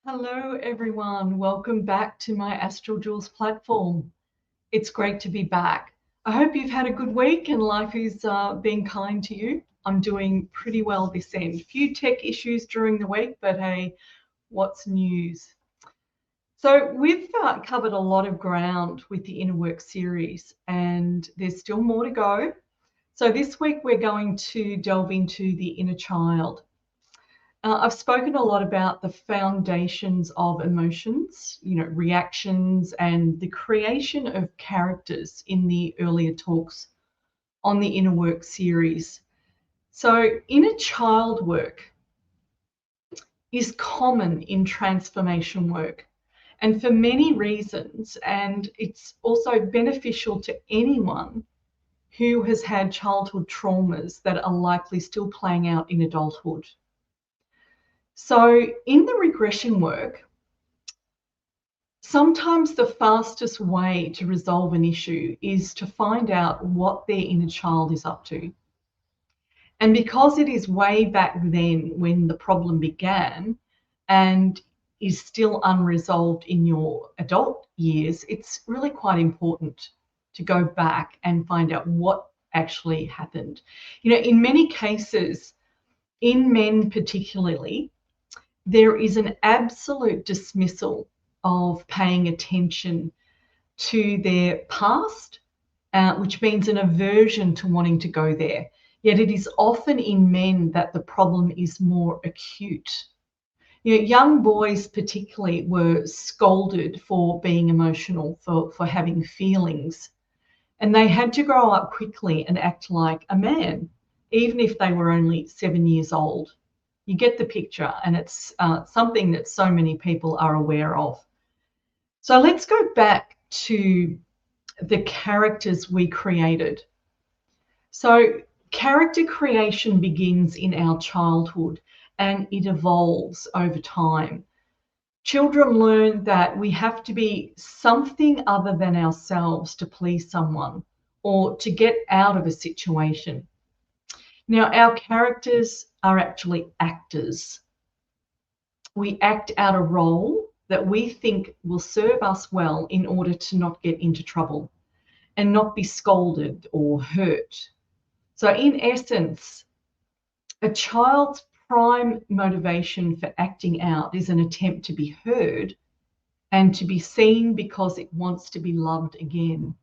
Hello, everyone. Welcome back to my Astral Jewels platform. It's great to be back. I hope you've had a good week and life is being kind to you. I'm doing pretty well this end. Few tech issues during the week, but hey, what's news? So we've covered a lot of ground with the Inner Work series, and there's still more to go. So this week we're going to delve into the inner child. I've spoken a lot about the foundations of emotions, reactions, and the creation of characters in the earlier talks on the Inner Work series. So, inner child work is common in transformation work, and for many reasons, and it's also beneficial to anyone who has had childhood traumas that are likely still playing out in adulthood. So, in the regression work, sometimes the fastest way to resolve an issue is to find out what their inner child is up to. And because it is way back then when the problem began and is still unresolved in your adult years, it's really quite important to go back and find out what actually happened. In many cases, in men particularly, there is an absolute dismissal of paying attention to their past, which means an aversion to wanting to go there. Yet it is often in men that the problem is more acute. Young boys particularly were scolded for being emotional, for having feelings, and they had to grow up quickly and act like a man, even if they were only 7 years old. You get the picture, and it's something that so many people are aware of. So let's go back to the characters we created. So character creation begins in our childhood and it evolves over time. Children learn that we have to be something other than ourselves to please someone or to get out of a situation. Now, our characters are actually actors. We act out a role that we think will serve us well in order to not get into trouble and not be scolded or hurt. So, in essence, a child's prime motivation for acting out is an attempt to be heard and to be seen because it wants to be loved again.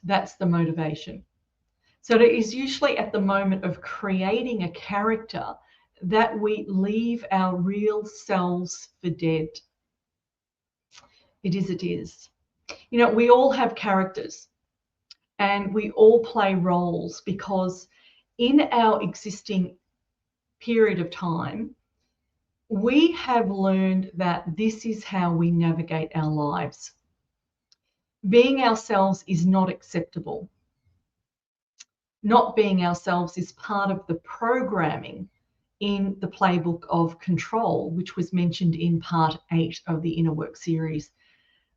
That's the motivation. So it is usually at the moment of creating a character that we leave our real selves for dead. It is. We all have characters and we all play roles because in our existing period of time, we have learned that this is how we navigate our lives. Being ourselves is not acceptable. Not being ourselves is part of the programming in the playbook of control, which was mentioned in part 8 of the Inner Work series.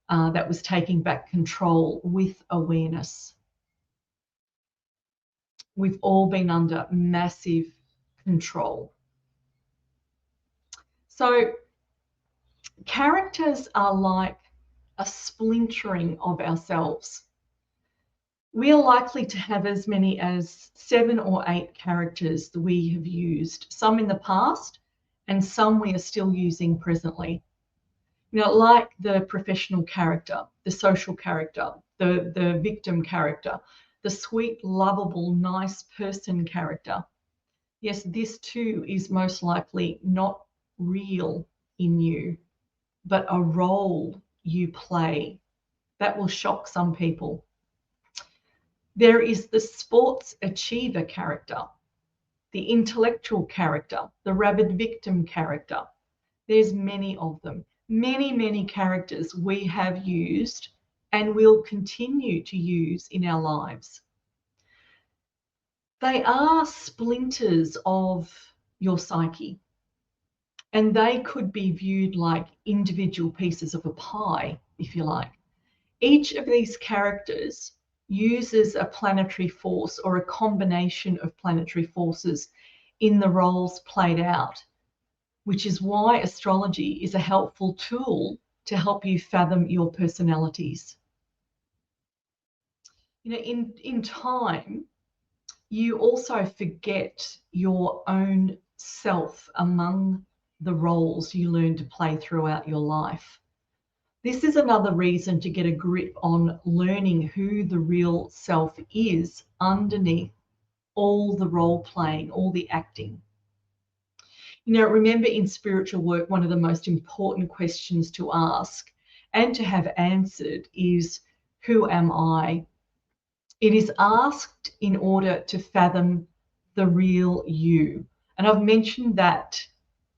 That was taking back control with awareness. We've all been under massive control. So characters are like a splintering of ourselves. We are likely to have as many as 7 or 8 characters that we have used, some in the past and some we are still using presently. Like the professional character, the social character, the victim character, the sweet, lovable, nice person character. Yes, this too is most likely not real in you, but a role you play. That will shock some people. There is the sports achiever character, the intellectual character, the rabid victim character. There's many of them. Many characters we have used and will continue to use in our lives. They are splinters of your psyche, and they could be viewed like individual pieces of a pie, if you like. Each of these characters uses a planetary force or a combination of planetary forces in the roles played out. which is why astrology is a helpful tool to help you fathom your personalities. In time, you also forget your own self among the roles you learn to play throughout your life. This is another reason to get a grip on learning who the real self is underneath all the role playing, all the acting. Remember, in spiritual work, one of the most important questions to ask and to have answered is, who am I? It is asked in order to fathom the real you. And I've mentioned that,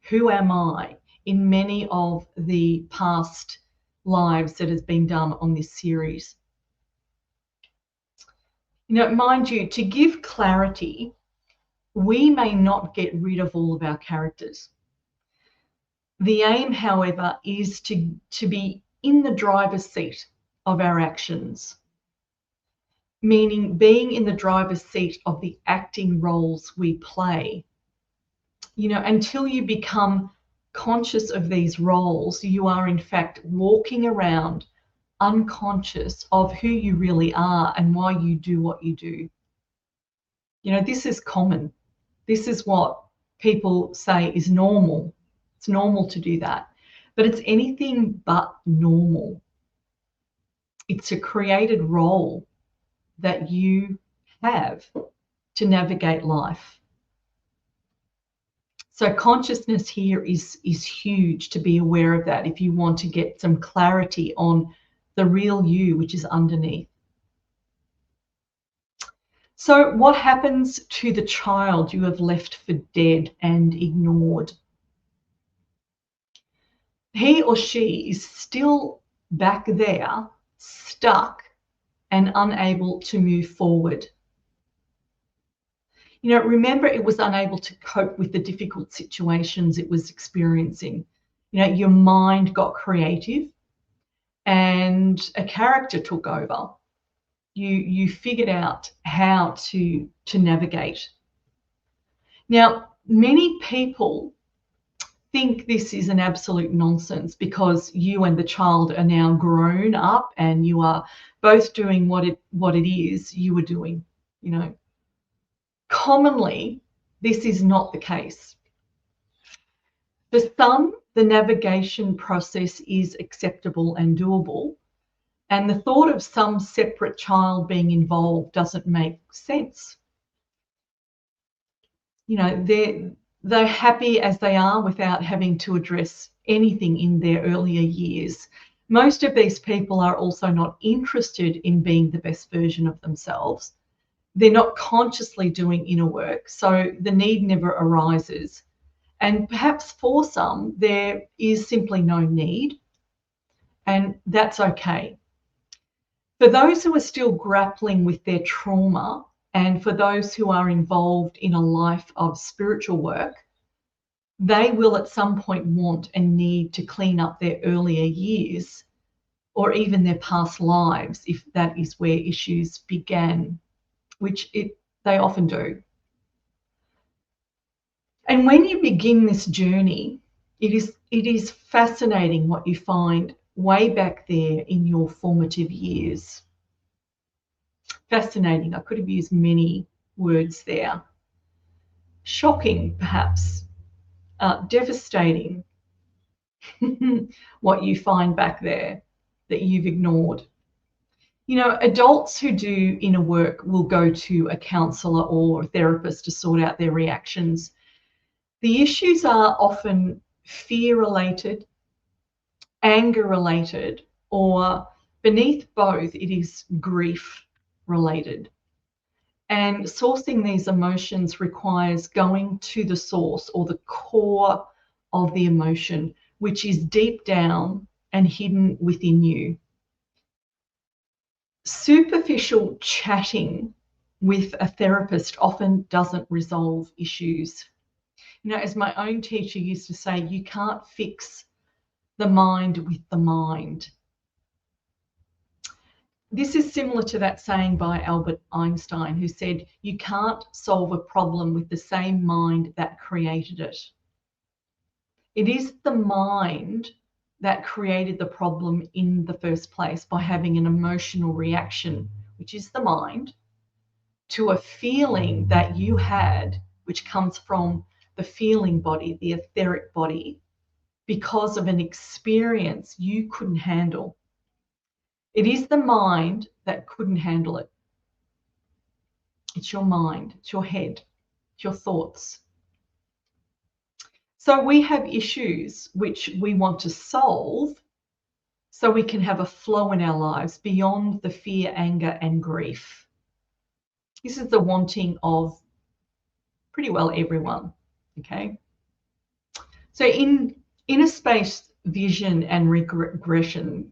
who am I, in many of the past lives that has been done on this series. Mind you, to give clarity, we may not get rid of all of our characters. The aim, however, is to be in the driver's seat of our actions, meaning being in the driver's seat of the acting roles we play. Until you become conscious of these roles, you are in fact walking around unconscious of who you really are and why you do what you do. This is common. This is what people say is normal. It's normal to do that. But it's anything but normal. It's a created role that you have to navigate life. So consciousness here is huge, to be aware of that if you want to get some clarity on the real you, which is underneath. So what happens to the child you have left for dead and ignored? He or she is still back there, stuck and unable to move forward. Remember, it was unable to cope with the difficult situations it was experiencing. Your mind got creative and a character took over. You figured out how to navigate. Now, many people think this is an absolute nonsense because you and the child are now grown up and you are both doing what it is you were doing. Commonly, this is not the case. For some, the navigation process is acceptable and doable, and the thought of some separate child being involved doesn't make sense. They're happy as they are without having to address anything in their earlier years. Most of these people are also not interested in being the best version of themselves. They're not consciously doing inner work, so the need never arises. And perhaps for some, there is simply no need, and that's okay. For those who are still grappling with their trauma, and for those who are involved in a life of spiritual work, they will at some point want and need to clean up their earlier years or even their past lives if that is where issues began, which they often do. And when you begin this journey, it is fascinating what you find way back there in your formative years. Fascinating. I could have used many words there. Shocking, perhaps. Devastating, what you find back there that you've ignored. Adults who do inner work will go to a counsellor or a therapist to sort out their reactions. The issues are often fear-related, anger-related, or beneath both, it is grief-related. And sourcing these emotions requires going to the source or the core of the emotion, which is deep down and hidden within you. Superficial chatting with a therapist often doesn't resolve issues. As my own teacher used to say, you can't fix the mind with the mind. This is similar to that saying by Albert Einstein, who said, you can't solve a problem with the same mind that created it. It is the mind that created the problem in the first place by having an emotional reaction, which is the mind, to a feeling that you had, which comes from the feeling body, the etheric body, because of an experience you couldn't handle. It is the mind that couldn't handle it. It's your mind, it's your head, it's your thoughts. So we have issues which we want to solve so we can have a flow in our lives beyond the fear, anger, and grief. This is the wanting of pretty well everyone, okay? So in inner space vision and regression,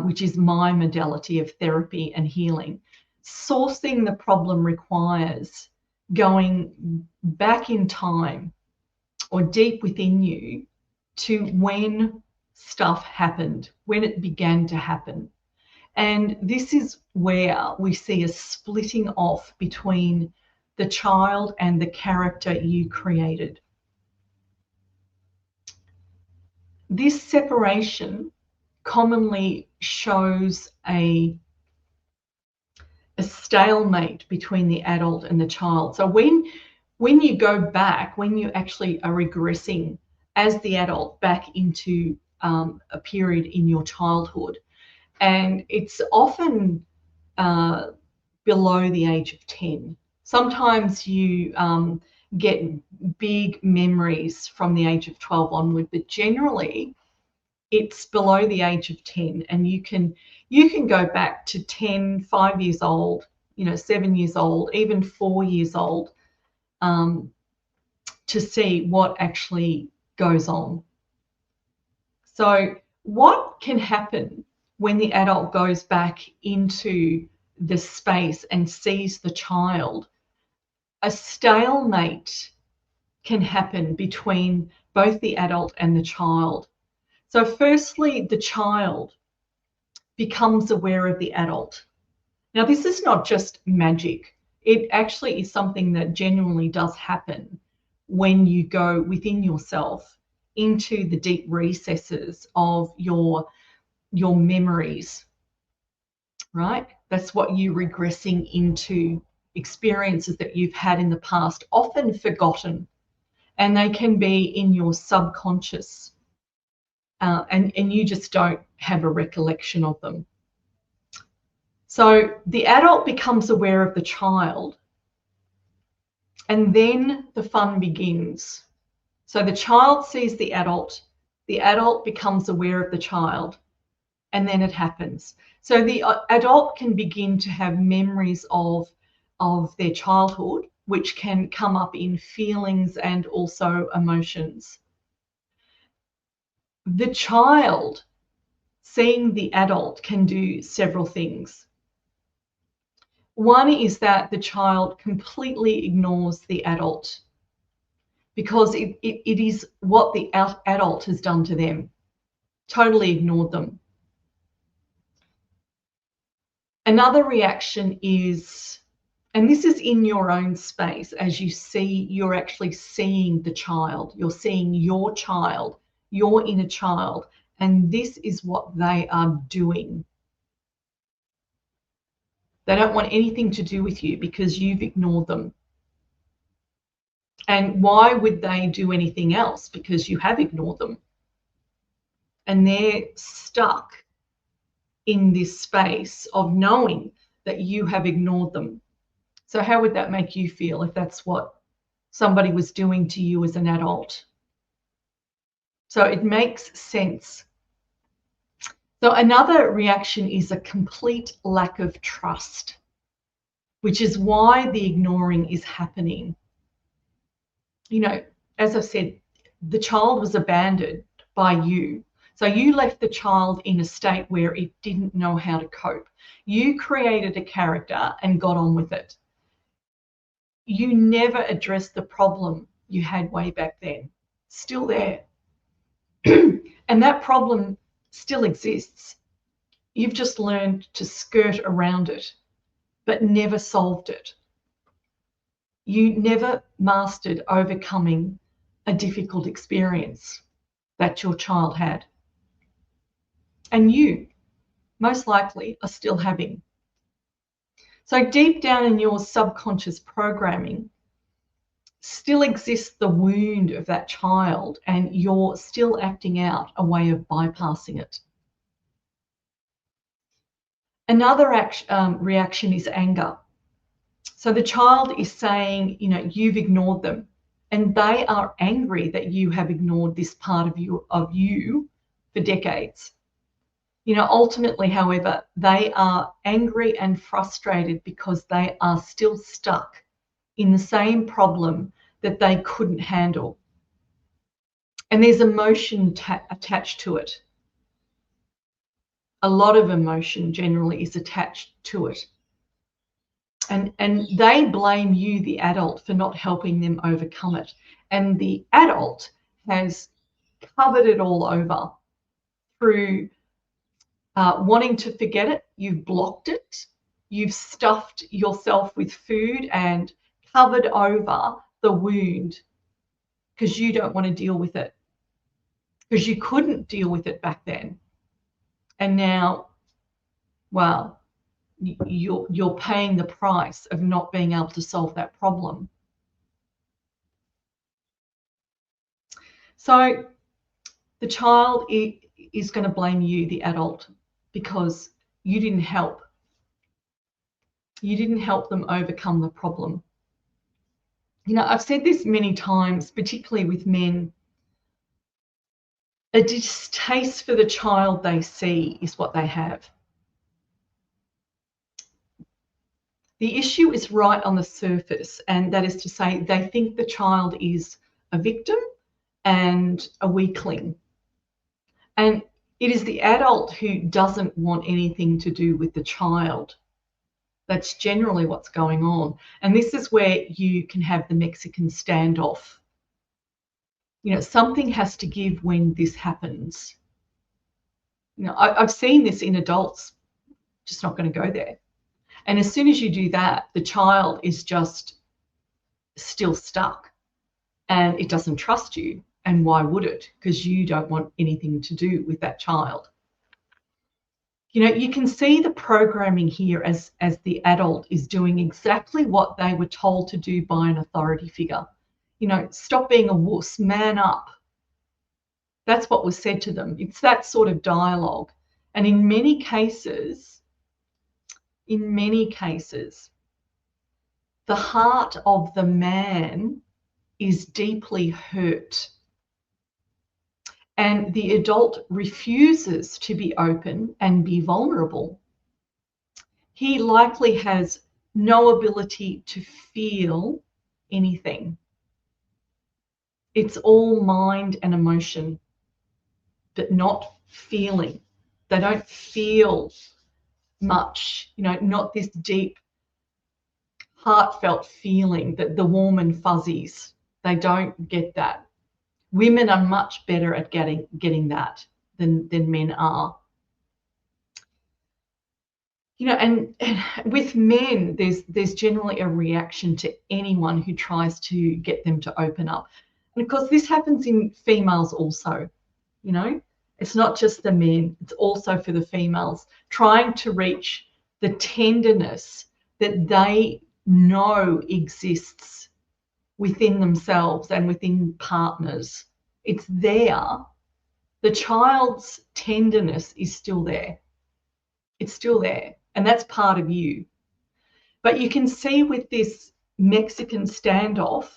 which is my modality of therapy and healing, sourcing the problem requires going back in time or deep within you to when stuff happened, when it began to happen. And this is where we see a splitting off between the child and the character you created. This separation commonly shows a stalemate between the adult and the child. So when you go back, when you actually are regressing as the adult back into a period in your childhood, and it's often below the age of 10. Sometimes you get big memories from the age of 12 onward, but generally it's below the age of 10, and you can go back to 10, 5 years old, 7 years old, even 4 years old, to see what actually goes on. So what can happen when the adult goes back into the space and sees the child? A stalemate can happen between both the adult and the child. So firstly, the child becomes aware of the adult. Now, this is not just magic. It actually is something that genuinely does happen when you go within yourself into the deep recesses of your memories, right? That's what you're regressing into, experiences that you've had in the past, often forgotten, and they can be in your subconscious. And you just don't have a recollection of them. So the adult becomes aware of the child, and then the fun begins. So the child sees the adult becomes aware of the child, and then it happens. So the adult can begin to have memories of their childhood, which can come up in feelings and also emotions. The child seeing the adult can do several things. One is that the child completely ignores the adult because it is what the adult has done to them, totally ignored them. Another reaction is, and this is in your own space, as you're actually seeing the child, you're seeing your child, your inner child, and this is what they are doing. They don't want anything to do with you because you've ignored them. And why would they do anything else? Because you have ignored them. And they're stuck in this space of knowing that you have ignored them. So how would that make you feel if that's what somebody was doing to you as an adult? So it makes sense. So another reaction is a complete lack of trust, which is why the ignoring is happening. As I said, the child was abandoned by you. So you left the child in a state where it didn't know how to cope. You created a character and got on with it. You never addressed the problem you had way back then. Still there. And that problem still exists. You've just learned to skirt around it, but never solved it. You never mastered overcoming a difficult experience. that your child had. And you, most likely, are still having. So deep down in your subconscious programming still exists the wound of that child, and you're still acting out a way of bypassing it. Another reaction is anger. So the child is saying, you've ignored them, and they are angry that you have ignored this part of you for decades. Ultimately, however, they are angry and frustrated because they are still stuck in the same problem that they couldn't handle. And there's emotion attached to it. A lot of emotion generally is attached to it. And they blame you, the adult, for not helping them overcome it. And the adult has covered it all over through wanting to forget it. You've blocked it. You've stuffed yourself with food and covered over the wound because you don't want to deal with it, because you couldn't deal with it back then. And now, well, you're paying the price of not being able to solve that problem. So the child is going to blame you, the adult, because you didn't help. You didn't help them overcome the problem. I've said this many times, particularly with men. A distaste for the child they see is what they have. The issue is right on the surface, and that is to say, they think the child is a victim and a weakling. And it is the adult who doesn't want anything to do with the child. That's generally what's going on. And this is where you can have the Mexican standoff. Something has to give when this happens. I've seen this in adults, just not going to go there. And as soon as you do that, the child is just still stuck and it doesn't trust you. And why would it? Because you don't want anything to do with that child. You can see the programming here as the adult is doing exactly what they were told to do by an authority figure. Stop being a wuss, man up. That's what was said to them. It's that sort of dialogue. And in many cases, the heart of the man is deeply hurt. And the adult refuses to be open and be vulnerable. He likely has no ability to feel anything. It's all mind and emotion, but not feeling. They don't feel much, not this deep, heartfelt feeling, that the warm and fuzzies. They don't get that. Women are much better at getting that than men are. And with men, there's generally a reaction to anyone who tries to get them to open up. And of course, this happens in females also. It's not just the men, it's also for the females, trying to reach the tenderness that they know exists within themselves and within partners. It's there. The child's tenderness is still there. It's still there. And that's part of you. But you can see with this Mexican standoff,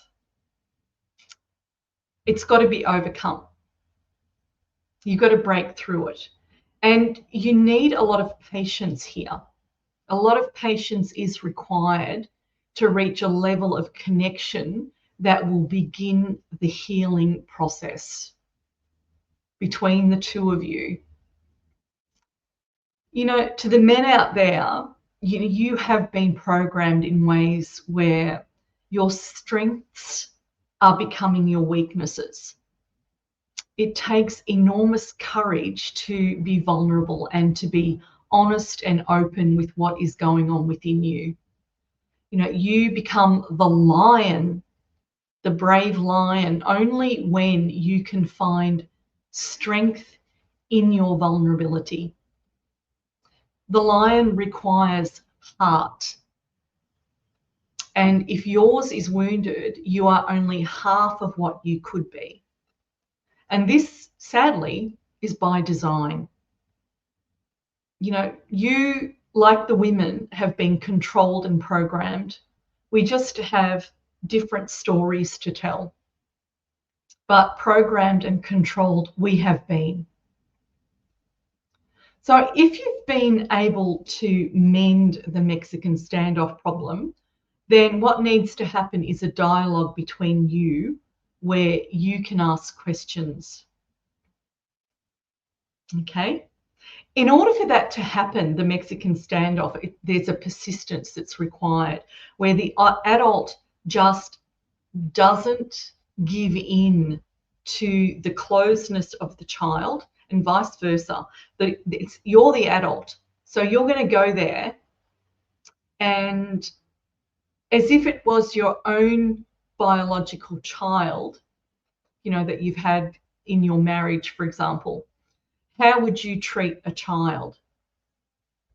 it's got to be overcome. You've got to break through it. And you need a lot of patience here. A lot of patience is required to reach a level of connection that will begin the healing process between the two of you. To the men out there, you have been programmed in ways where your strengths are becoming your weaknesses. It takes enormous courage to be vulnerable and to be honest and open with what is going on within you. You become the lion, the brave lion, only when you can find strength in your vulnerability. The lion requires heart. And if yours is wounded, you are only half of what you could be. And this, sadly, is by design. You know, you, like the women, have been controlled and programmed. We just have different stories to tell. But programmed and controlled, we have been. So if you've been able to mend the Mexican standoff problem, then what needs to happen is a dialogue between you where you can ask questions. Okay? In order for that to happen, the Mexican standoff, there's a persistence that's required where the adult just doesn't give in to the closeness of the child and vice versa. You're the adult. So you're going to go there and as if it was your own biological child, you know, that you've had in your marriage, for example, how would you treat a child?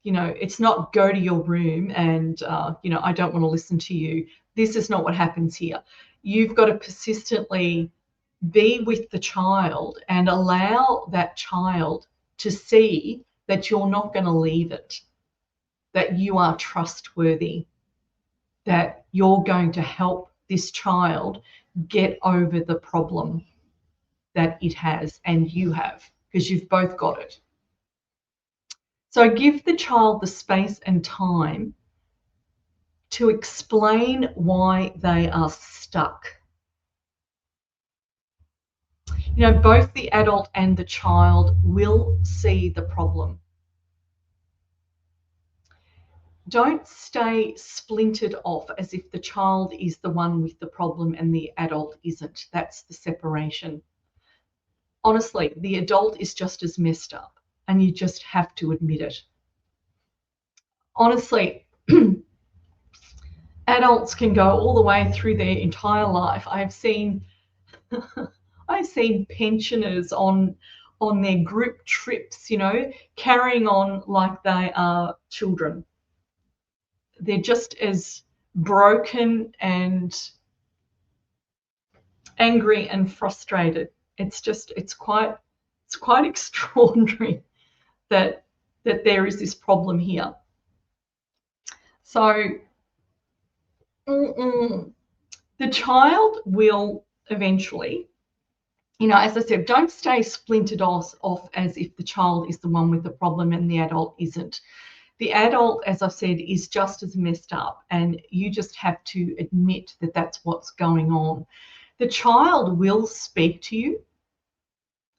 You know, it's not go to your room and, you know, I don't want to listen to you. This is not what happens here. You've got to persistently be with the child and allow that child to see that you're not going to leave it, that you are trustworthy, that you're going to help this child get over the problem that it has and you have, because you've both got it. So give the child the space and time to explain why they are stuck. You know, both the adult and the child will see the problem. Don't stay splintered off as if the child is the one with the problem and the adult isn't. That's the separation. Honestly, the adult is just as messed up and you just have to admit it. Honestly, adults can go all the way through their entire life. I've seen pensioners on their group trips, you know, carrying on like they are children. They're just as broken and angry and frustrated. It's quite extraordinary that there is this problem here. So the child will eventually, you know, as I said, don't stay splintered off as if the child is the one with the problem and the adult isn't. The adult, as I've said, is just as messed up, and you just have to admit that that's what's going on. The child will speak to you.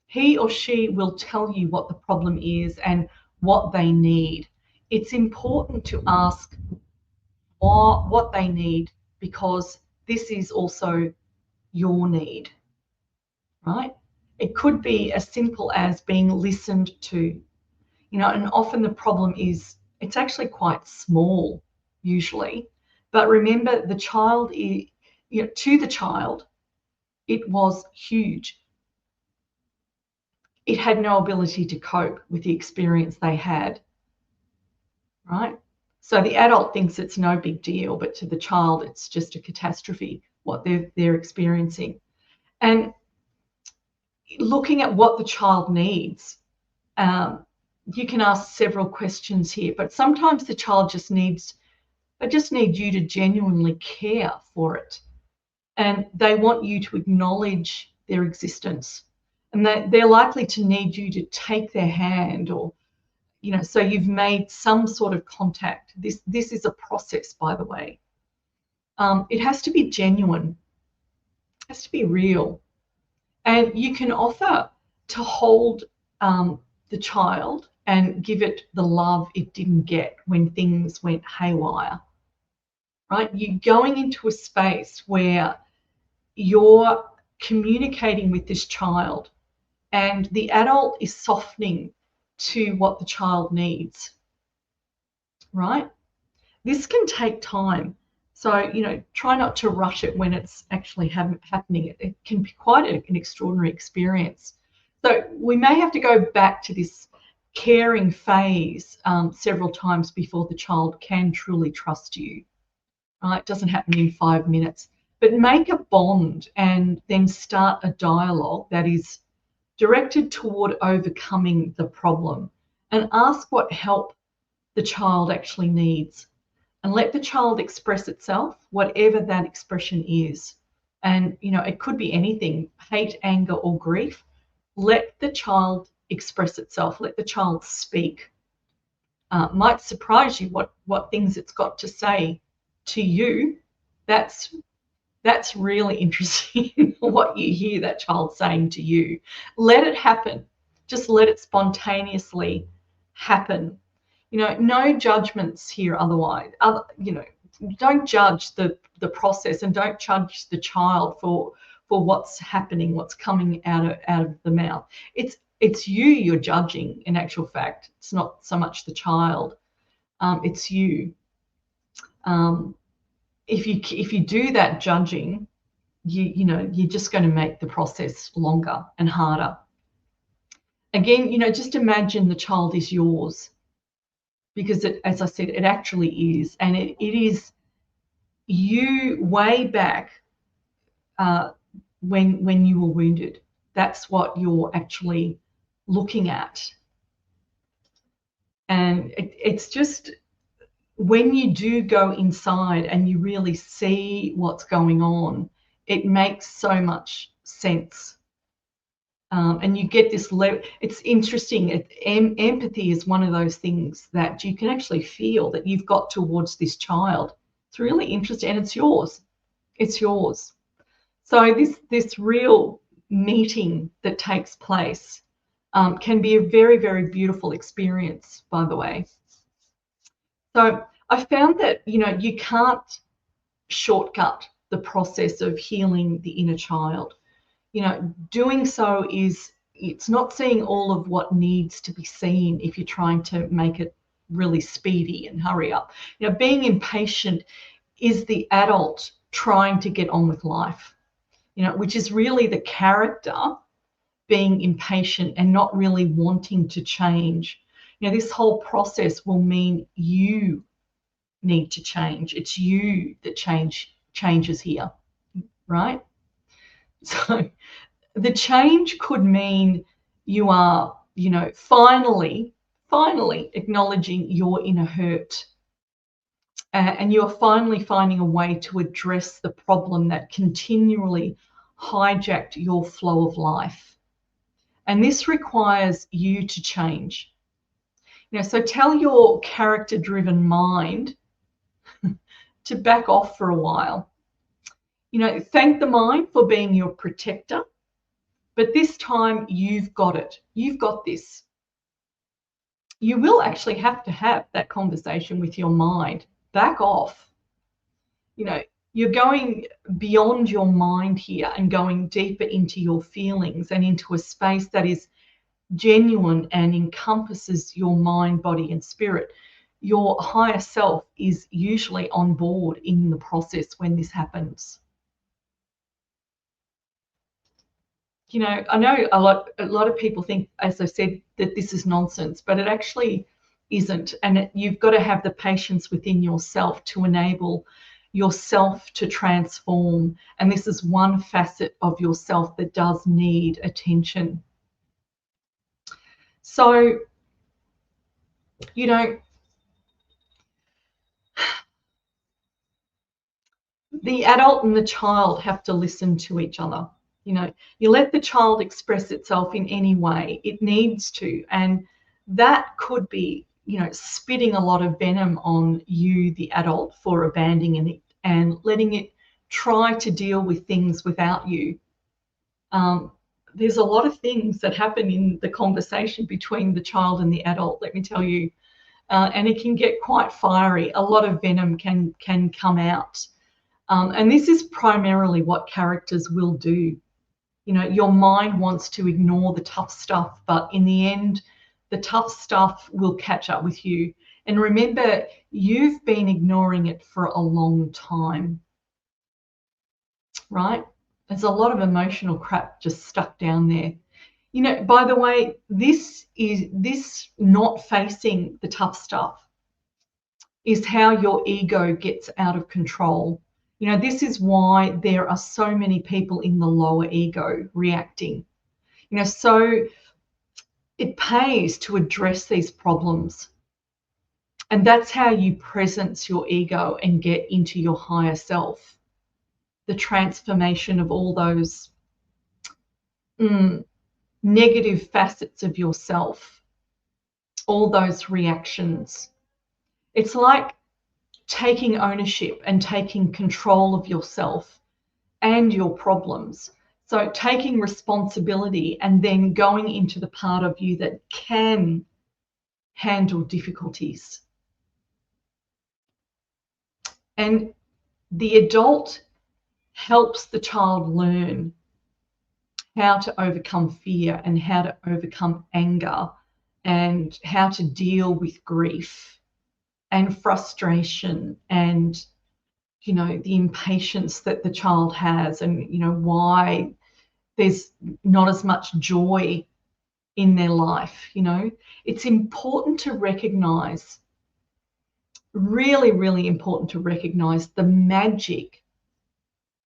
He or she will tell you what the problem is and what they need. It's important to ask what they need, because this is also your need, right? It could be as simple as being listened to, you know, and often the problem is it's actually quite small usually. But remember, the child, you know, to the child, it was huge. It had no ability to cope with the experience they had, right? So the adult thinks it's no big deal, but to the child, it's just a catastrophe, what they're experiencing. And looking at what the child needs, you can ask several questions here, but sometimes the child just needs you to genuinely care for it. And they want you to acknowledge their existence. And they're likely to need you to take their hand, or, you know, so you've made some sort of contact. This is a process, by the way. It has to be genuine. It has to be real. And you can offer to hold the child and give it the love it didn't get when things went haywire, right? You're going into a space where you're communicating with this child and the adult is softening to what the child needs, right? This can take time. So, you know, try not to rush it when it's actually happening. It can be quite an extraordinary experience. So we may have to go back to this caring phase several times before the child can truly trust you. Right? It doesn't happen in 5 minutes, but make a bond and then start a dialogue that is directed toward overcoming the problem, and ask what help the child actually needs, and let the child express itself, whatever that expression is. And it could be anything: hate, anger, or grief. Let the child express itself, let the child speak. Might surprise you what things it's got to say to you. That's really interesting. What you hear that child saying to you. Let it happen. Just let it spontaneously happen. No judgments here. Otherwise, don't judge the process, and don't judge the child for what's happening, what's coming out of the mouth. It's you you're judging. In actual fact, it's not so much the child. It's you. If you do that judging, you're just going to make the process longer and harder. Again, just imagine the child is yours, because as I said, it actually is, and it is you way back when you were wounded. That's what you're actually looking at. And it's just, when you do go inside and you really see what's going on, it makes so much sense. And you get this level. It's interesting. Empathy is one of those things that you can actually feel that you've got towards this child. It's really interesting, and it's yours. It's yours. So this real meeting that takes place can be a very, very beautiful experience, by the way. So I found that you can't shortcut the process of healing the inner child. Doing so it's not seeing all of what needs to be seen if you're trying to make it really speedy and hurry up. Being impatient is the adult trying to get on with life, which is really the character being impatient and not really wanting to change. This whole process will mean you need to change. It's you that changes here, right? So the change could mean you are, finally acknowledging your inner hurt. And you are finally finding a way to address the problem that continually hijacked your flow of life. And this requires you to change. So tell your character-driven mind to back off for a while. Thank the mind for being your protector, but this time you've got it. You've got this. You will actually have to have that conversation with your mind. Back off. You're going beyond your mind here and going deeper into your feelings and into a space that is genuine and encompasses your mind, body, and spirit. Your higher self is usually on board in the process when this happens. I know a lot of people think, as I said, that this is nonsense, but it actually isn't. And you've got to have the patience within yourself to enable yourself to transform. And this is one facet of yourself that does need attention. So, the adult and the child have to listen to each other. You let the child express itself in any way it needs to, and that could be, spitting a lot of venom on you, the adult, for abandoning it and letting it try to deal with things without you. There's a lot of things that happen in the conversation between the child and the adult, let me tell you, and it can get quite fiery. A lot of venom can come out. And this is primarily what characters will do. Your mind wants to ignore the tough stuff, but in the end, the tough stuff will catch up with you. And remember, you've been ignoring it for a long time, right? There's a lot of emotional crap just stuck down there. You know, by the way, this not facing the tough stuff is how your ego gets out of control. You know, this is why there are so many people in the lower ego reacting. You know, so it pays to address these problems. And that's how you presence your ego and get into your higher self. The transformation of all those negative facets of yourself, all those reactions. It's like taking ownership and taking control of yourself and your problems. So taking responsibility and then going into the part of you that can handle difficulties. And the adult helps the child learn how to overcome fear and how to overcome anger and how to deal with grief and frustration and, you know, the impatience that the child has, and, you know, why there's not as much joy in their life. You know, it's important to recognize, really, really important to recognize the magic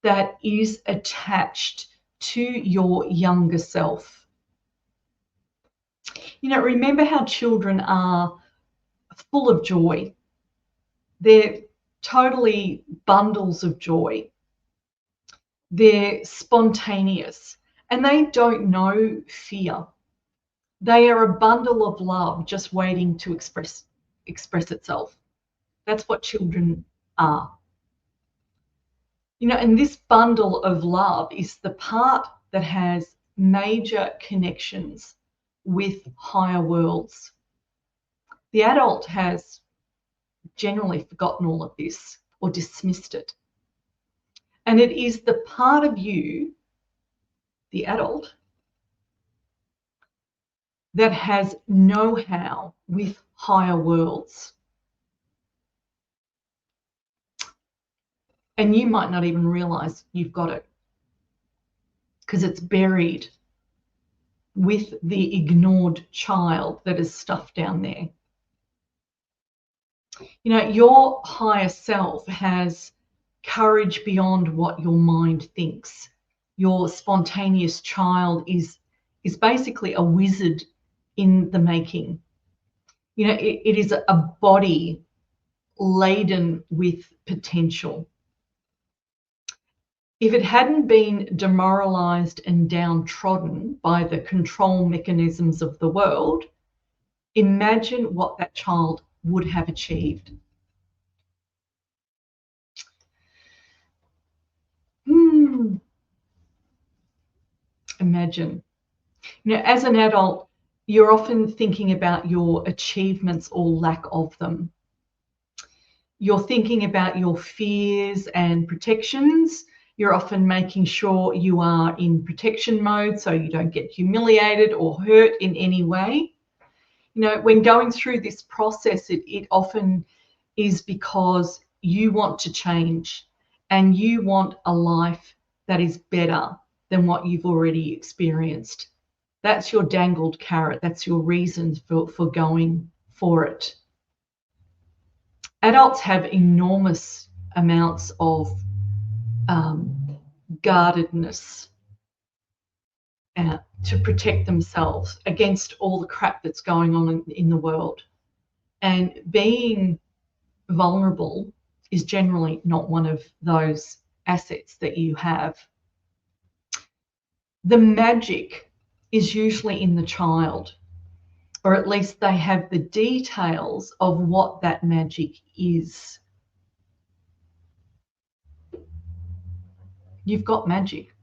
that is attached to your younger self. You know, remember how children are full of joy. They're totally bundles of joy. They're spontaneous and they don't know fear. They are a bundle of love just waiting to express itself. That's what children are. You know, and this bundle of love is the part that has major connections with higher worlds. The adult has generally forgotten all of this or dismissed it. And it is the part of you, the adult, that has know-how with higher worlds. And you might not even realize you've got it because it's buried with the ignored child that is stuffed down there. You know, your higher self has courage beyond what your mind thinks. Your spontaneous child is basically a wizard in the making. You know, it is a body laden with potential. If it hadn't been demoralized and downtrodden by the control mechanisms of the world, imagine what that child would have achieved. Imagine. You know, as an adult, you're often thinking about your achievements or lack of them. You're thinking about your fears and protections. You're often making sure you are in protection mode so you don't get humiliated or hurt in any way. You know, when going through this process, it often is because you want to change and you want a life that is better than what you've already experienced. That's your dangled carrot. That's your reason for going for it. Adults have enormous amounts of guardedness to protect themselves against all the crap that's going on in the world. And being vulnerable is generally not one of those assets that you have. The magic is usually in the child, or at least they have the details of what that magic is. You've got magic.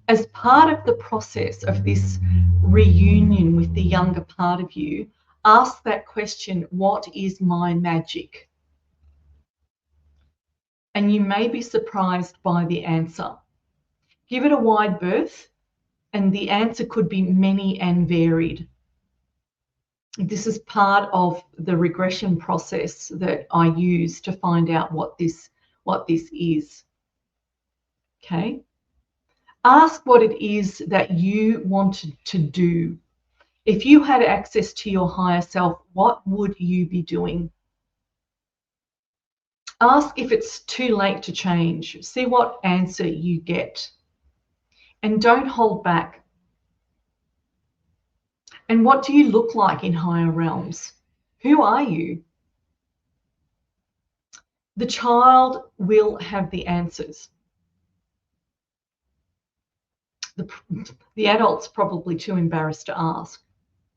As part of the process of this reunion with the younger part of you, ask that question, what is my magic? And you may be surprised by the answer. Give it a wide berth, and the answer could be many and varied. This is part of the regression process that I use to find out what this is. Okay. Ask what it is that you wanted to do. If you had access to your higher self, what would you be doing? Ask if it's too late to change. See what answer you get. And don't hold back. And what do you look like in higher realms? Who are you? The child will have the answers. The adult's probably too embarrassed to ask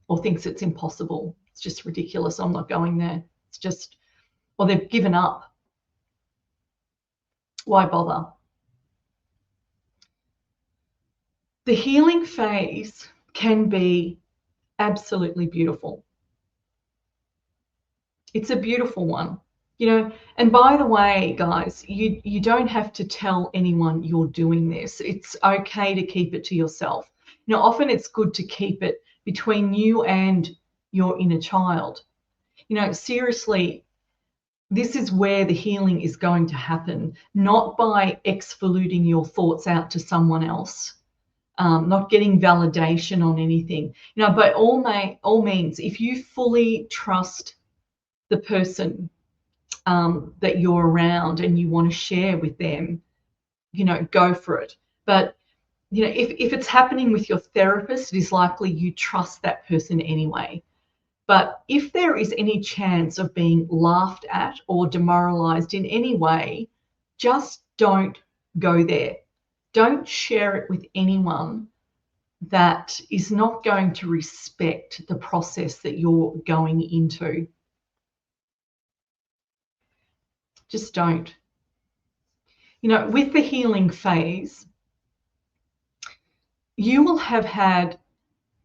or thinks it's impossible. It's just ridiculous. I'm not going there. It's just, or they've given up. Why bother? The healing phase can be absolutely beautiful. It's a beautiful one, you know. And by the way, guys, you don't have to tell anyone you're doing this. It's okay to keep it to yourself. You know, often it's good to keep it between you and your inner child. You know, seriously, this is where the healing is going to happen, not by exfoliating your thoughts out to someone else. Not getting validation on anything. You know, by all means, if you fully trust the person that you're around and you want to share with them, you know, go for it. But, you know, if it's happening with your therapist, it is likely you trust that person anyway. But if there is any chance of being laughed at or demoralized in any way, just don't go there. Don't share it with anyone that is not going to respect the process that you're going into. Just don't. You know, with the healing phase, you will have had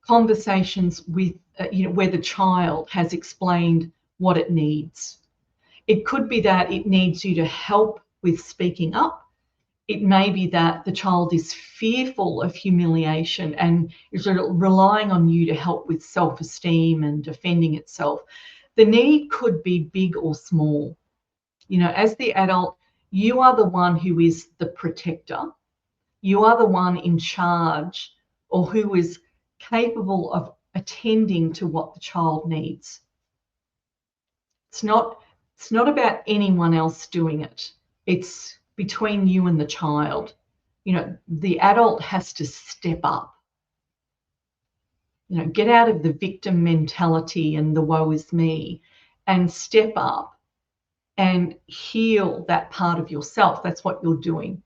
conversations with, you know, where the child has explained what it needs. It could be that it needs you to help with speaking up. It may be that the child is fearful of humiliation and is relying on you to help with self-esteem and defending itself. The need could be big or small. You know, as the adult, you are the one who is the protector. You are the one in charge or who is capable of attending to what the child needs. It's not about anyone else doing it. It's between you and the child. You know, the adult has to step up. You know, get out of the victim mentality and the woe is me and step up and heal that part of yourself. That's what you're doing.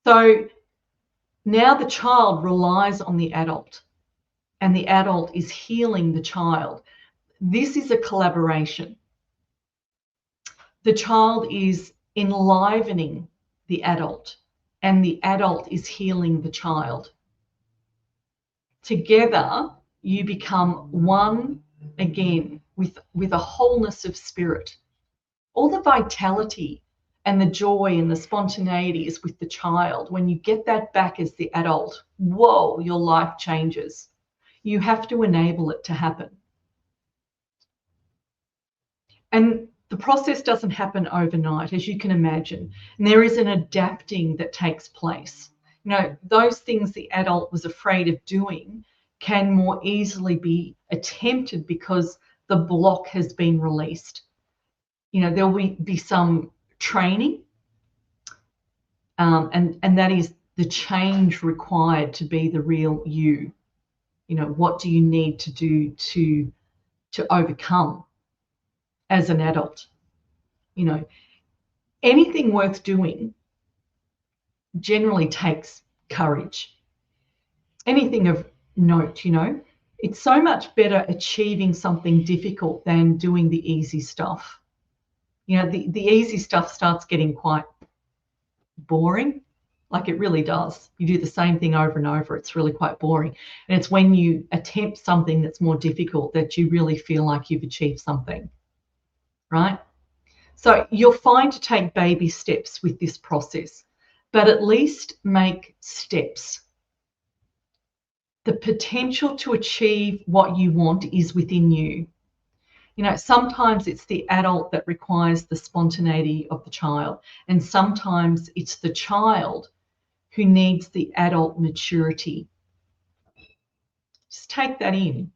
So now the child relies on the adult and the adult is healing the child. This is a collaboration. The child is enlivening the adult and the adult is healing the child. Together, you become one again with a wholeness of spirit. All the vitality and the joy and the spontaneity is with the child. When you get that back as the adult, whoa, your life changes. You have to enable it to happen. And the process doesn't happen overnight, as you can imagine. And there is an adapting that takes place. You know, those things the adult was afraid of doing can more easily be attempted because the block has been released. You know, there will be some training, and that is the change required to be the real you. You know, what do you need to do to overcome as an adult? You know, anything worth doing generally takes courage. Anything of note, you know, it's so much better achieving something difficult than doing the easy stuff. You know, the easy stuff starts getting quite boring. Like it really does. You do the same thing over and over. It's really quite boring. And it's when you attempt something that's more difficult that you really feel like you've achieved something, right? So you're fine to take baby steps with this process, but at least make steps. The potential to achieve what you want is within you. You know, sometimes it's the adult that requires the spontaneity of the child, and sometimes it's the child who needs the adult maturity. Just take that in.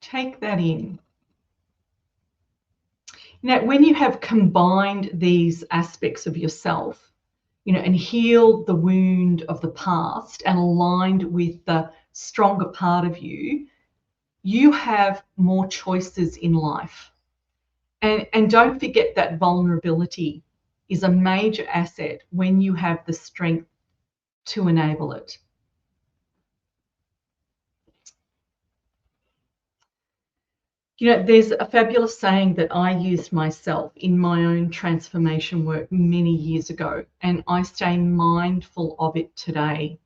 Take that in. Now, when you have combined these aspects of yourself, and healed the wound of the past and aligned with the stronger part of you, you have more choices in life. And don't forget that vulnerability is a major asset when you have the strength to enable it. There's a fabulous saying that I used myself in my own transformation work many years ago, and I stay mindful of it today.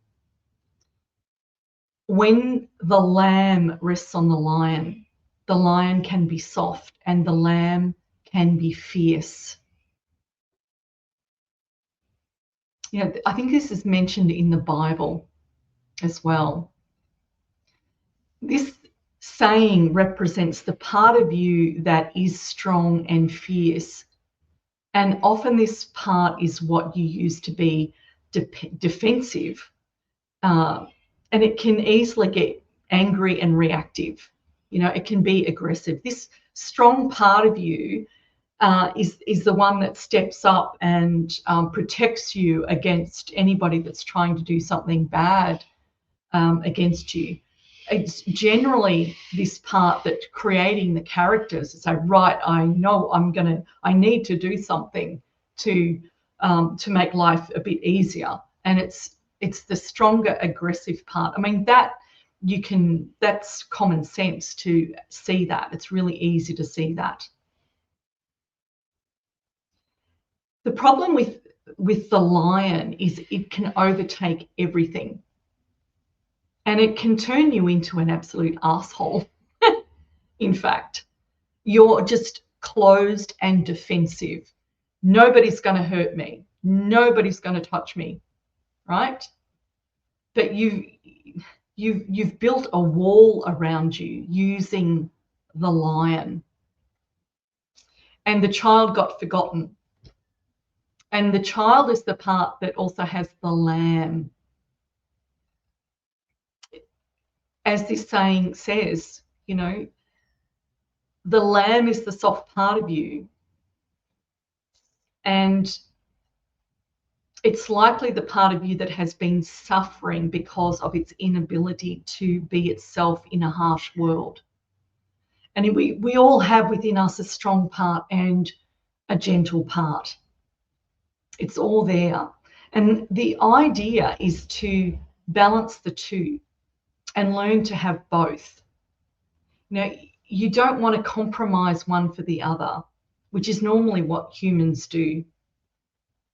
When the lamb rests on the lion can be soft and the lamb can be fierce. I think this is mentioned in the Bible as well. This saying represents the part of you that is strong and fierce. And often this part is what you use to be defensive. And it can easily get angry and reactive. It can be aggressive. This strong part of you is the one that steps up and protects you against anybody that's trying to do something bad against you. It's generally this part that's creating the characters to say, right, I know I need to do something to make life a bit easier. And it's the stronger aggressive part. I mean, that's common sense to see that. It's really easy to see that. The problem with the lion is it can overtake everything. And it can turn you into an absolute asshole. In fact, you're just closed and defensive. Nobody's going to hurt me. Nobody's going to touch me, right? But you've built a wall around you using the lion. And the child got forgotten. And the child is the part that also has the lamb. As this saying says, the lamb is the soft part of you. And it's likely the part of you that has been suffering because of its inability to be itself in a harsh world. And we all have within us a strong part and a gentle part. It's all there. And the idea is to balance the two and learn to have both. You don't want to compromise one for the other, which is normally what humans do.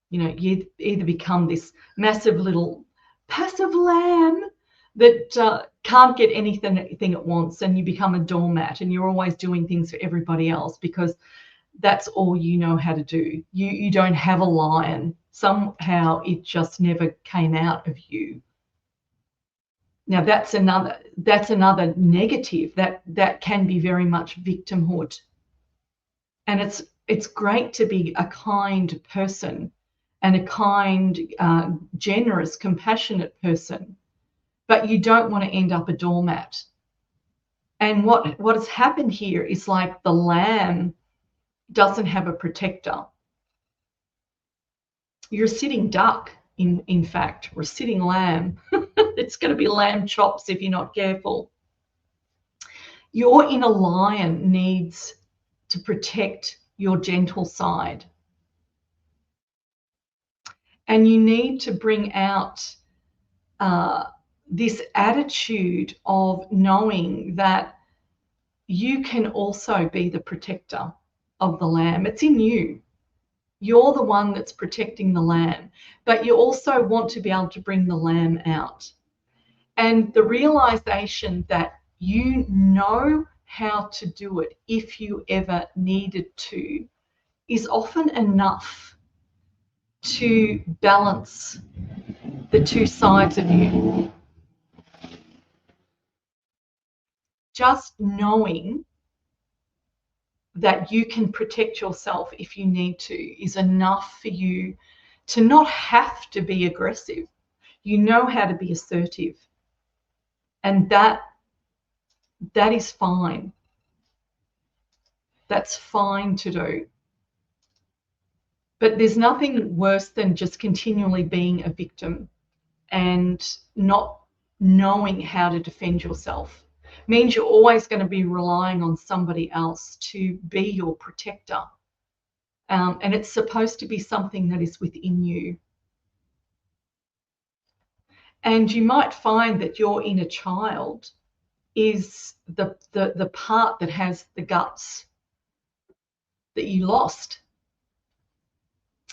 You either become this massive little passive lamb that can't get anything it wants, and you become a doormat and you're always doing things for everybody else because that's all you know how to do. You don't have a lion. Somehow it just never came out of you. Now that's another negative that can be very much victimhood. And it's great to be a kind person and a kind, generous, compassionate person, but you don't want to end up a doormat. And what has happened here is like the lamb doesn't have a protector. You're a sitting duck, in fact, or a sitting lamb. It's going to be lamb chops if you're not careful. Your inner lion needs to protect your gentle side. And you need to bring out this attitude of knowing that you can also be the protector of the lamb. It's in you. You're the one that's protecting the lamb, but you also want to be able to bring the lamb out. And the realization that you know how to do it if you ever needed to is often enough to balance the two sides of you. Just knowing that you can protect yourself if you need to is enough for you to not have to be aggressive. You know how to be assertive, and that is fine. That's fine to do. But there's nothing worse than just continually being a victim and not knowing how to defend yourself. It means you're always going to be relying on somebody else to be your protector. And it's supposed to be something that is within you. And you might find that your inner child is the part that has the guts that you lost.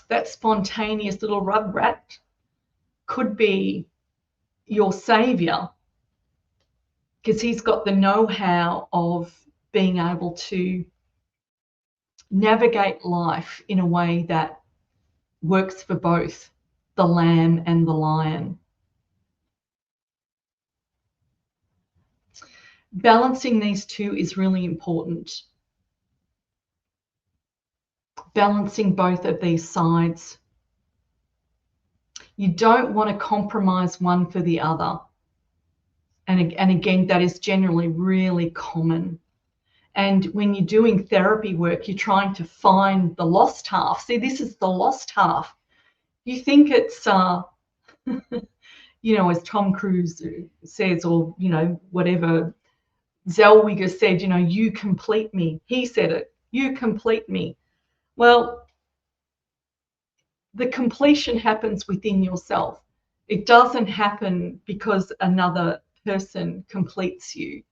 That spontaneous little rug rat could be your savior, because he's got the know-how of being able to navigate life in a way that works for both the lamb and the lion. Balancing these two is really important. Balancing both of these sides. You don't want to compromise one for the other. And again, that is generally really common. And when you're doing therapy work, you're trying to find the lost half. See, this is the lost half. You think it's, you know, as Tom Cruise says, or, you know, whatever Zellweger said, you know, you complete me. He said it, you complete me. Well, the completion happens within yourself. It doesn't happen because another person completes you.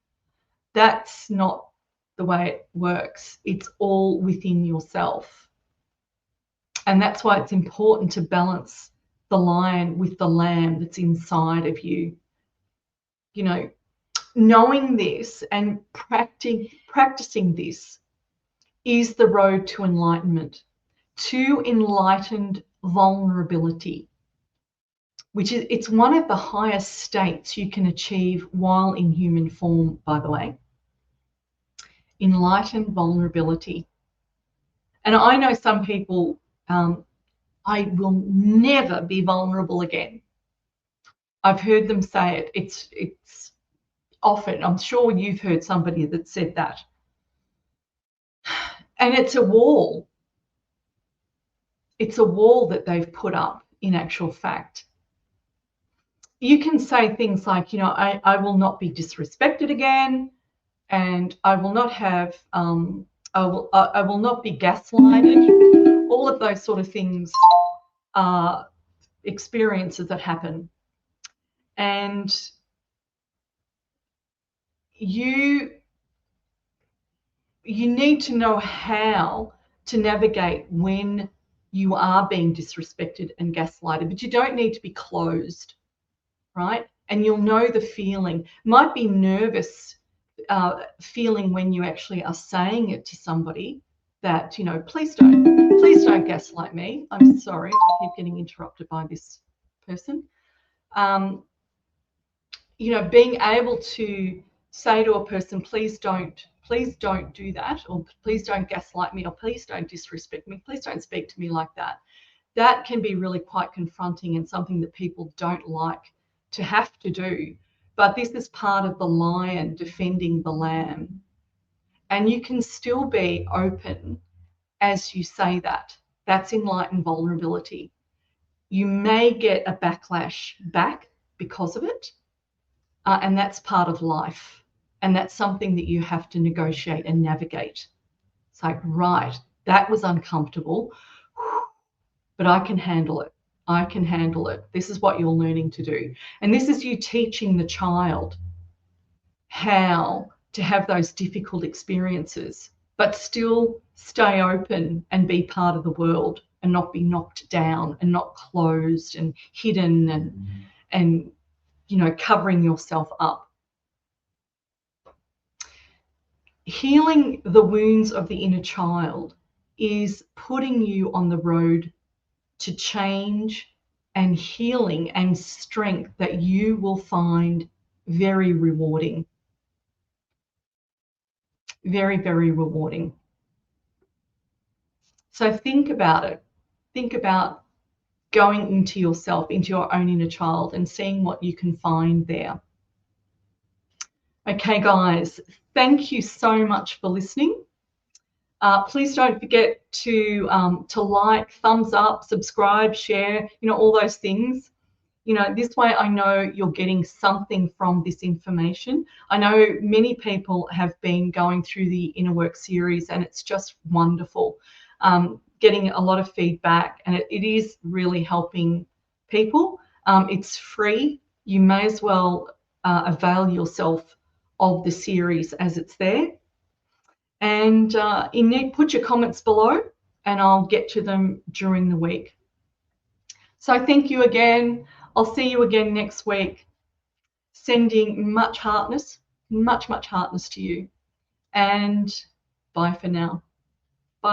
That's not the way it works. It's all within yourself. And that's why it's important to balance the lion with the lamb that's inside of you. You know, knowing this and practicing this is the road to enlightenment, to enlightened vulnerability, which is, it's one of the highest states you can achieve while in human form, by the way. Enlightened vulnerability. And I know some people, I will never be vulnerable again. I've heard them say it. It's often, I'm sure you've heard somebody that said that. And it's a wall. It's a wall that they've put up, in actual fact. You can say things like, you know, I will not be disrespected again, and I will not have, I will not be gaslighted. All of those sort of things are experiences that happen. And you need to know how to navigate when you are being disrespected and gaslighted, but you don't need to be closed, right? And you'll know the feeling. It might be nervous feeling when you actually are saying it to somebody that, you know, please don't gaslight me. I'm sorry, I keep getting interrupted by this person. You know, being able to say to a person, please don't do that, or please don't gaslight me, or please don't disrespect me, please don't speak to me like that. That can be really quite confronting and something that people don't like to have to do. But this is part of the lion defending the lamb. And you can still be open as you say that. That's enlightened vulnerability. You may get a backlash back because of it. And that's part of life. And that's something that you have to negotiate and navigate. It's like, right, that was uncomfortable, but I can handle it. I can handle it. This is what you're learning to do. And this is you teaching the child how to have those difficult experiences, but still stay open and be part of the world and not be knocked down and not closed and hidden and you know, covering yourself up. Healing the wounds of the inner child is putting you on the road to change and healing and strength that you will find very rewarding. Very, very rewarding. So think about it. Think about going into yourself, into your own inner child, and seeing what you can find there. Okay, guys, thank you so much for listening. Please don't forget to like, thumbs up, subscribe, share, all those things. This way I know you're getting something from this information. I know many people have been going through the Inner Work series, and it's just wonderful. Getting a lot of feedback, and it is really helping people. It's free. You may as well avail yourself of the series as it's there. And put your comments below, and I'll get to them during the week. So thank you again. I'll see you again next week. Sending much heartness to you. And bye for now.